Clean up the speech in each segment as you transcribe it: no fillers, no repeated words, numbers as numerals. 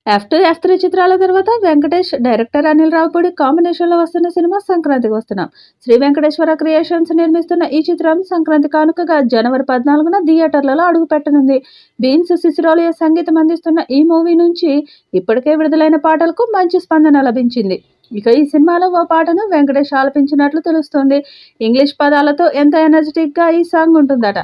F2, F3 చిత్రాల తర్వాత Venkatesh, director Anil Ravipudi కాంబినేషన్లో వస్తున్న సినిమా సంక్రాంతికి వస్తున్నాం. శ్రీ వెంకటేశ్వర క్రియేషన్స్ నిర్మిస్తున్న ఈ చిత్రం సంక్రాంతి కానుకగా జనవరి 14న థియేటర్లలో అడుగుపెట్టనుంది. బీన్స్ సిసిరోలియా సంగీతం అందిస్తున్న ఈ మూవీ నుంచి ఇప్పటికే విడుదలైన పాటలకు మంచి స్పందన లభించింది. ఇక ఈ సినిమాలో ఓ పాటను వెంకటేష్ ఆలపించినట్లు తెలుస్తోంది. ఇంగ్లీష్ పదాలతో ఎంతో ఎనర్జెటిక్ గా ఈ సాంగ్ ఉంటుందట.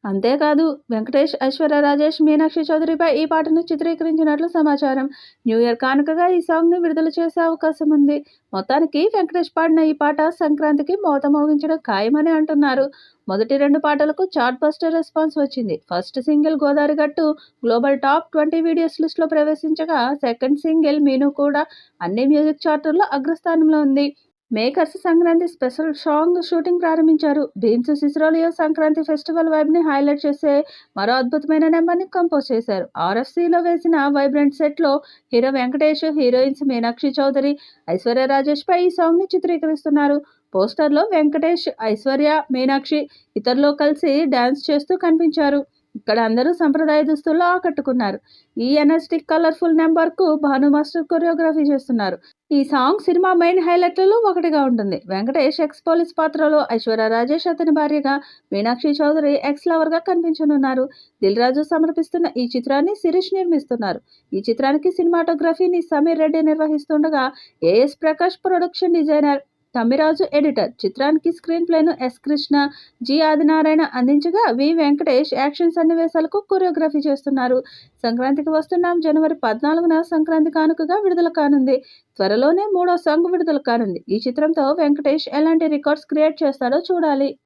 అంతేకాదు వెంకటేష్, ఐశ్వర్య రాజేష్, మీనాక్షి చౌదరిపై ఈ పాటను చిత్రీకరించినట్లు సమాచారం. న్యూ ఇయర్ కానుకగా ఈ సాంగ్‌ని విడుదల చేసే అవకాశం ఉంది. మొత్తానికి వెంకటేష్ పాడిన ఈ పాట సంక్రాంతికి మోత మోగించడం ఖాయమని అంటున్నారు. మొదటి 2 పాటలకు చార్ట్ బస్టర్ రెస్పాన్స్ వచ్చింది. ఫస్ట్ సింగిల్ 'గోదారి గట్టు' గ్లోబల్ టాప్ 20 వీడియోస్ లిస్ట్‌లో ప్రవేశించగా, సెకండ్ సింగిల్ 'మీను' కూడా అన్ని మ్యూజిక్ చార్టుల్లో అగ్రస్థానంలో ఉంది. Makers Sankranti special song shooting ప్రారంభించారు. బీన్స్ సిసిరోలియో సంక్రాంతి ఫెస్టివల్ వైబ్ ని హైలైట్ చేసే మరో అద్భుతమైన నెంబర్ ని కంపోజ్ చేశారు. ఆర్ఎఫ్సిలో వేసిన వైబ్రెంట్ సెట్ లో హీరో వెంకటేష్, హీరోయిన్స్ మీనాక్షి చౌదరి, ఐశ్వర్య రాజేష్ పై ఈ సాంగ్ ని చిత్రీకరిస్తున్నారు. పోస్టర్ లో వెంకటేష్, ఐశ్వర్య, మీనాక్షి ఇతరులు కలిసి డాన్స్ చేస్తూ కనిపించారు. ఇక్కడ అందరూ సంప్రదాయ దుస్తుల్లో ఆకట్టుకున్నారు. ఈ ఎనర్జెటిక్ కలర్ఫుల్ నెంబర్ కు భాను మాస్టర్ కొరియోగ్రఫీ చేస్తున్నారు. ఈ సాంగ్ సినిమా మెయిన్ హైలైట్లలో ఒకటిగా ఉంటుంది. వెంకటేష్ ఎక్స్ పోలీస్ పాత్రలో, ఐశ్వర్య రాజేష్ అతని భార్యగా, మీనాక్షి చౌదరి ఎక్స్ లవర్ గా కనిపించనున్నారు. దిల్ రాజు సమర్పిస్తున్న ఈ చిత్రాన్ని శిరీష్ నిర్మిస్తున్నారు. ఈ చిత్రానికి సినిమాటోగ్రఫీని సమీర్ రెడ్డి నిర్వహిస్తుండగా, AS Prakash production designer, Thammiraju editor. చిత్రానికి స్క్రీన్ ప్లేను ఎస్ కృష్ణ, జి ఆదినారాయణ అందించగా, వి వెంకటేష్ యాక్షన్ సన్నివేశాలకు కొరియోగ్రఫీ చేస్తున్నారు. సంక్రాంతికి వస్తున్నాం జనవరి 14న సంక్రాంతి కానుకగా విడుదల కానుంది. త్వరలోనే 3వ సాంగ్ విడుదల కానుంది. ఈ చిత్రంతో వెంకటేష్ ఎలాంటి రికార్డ్స్ క్రియేట్ చేస్తాడో చూడాలి.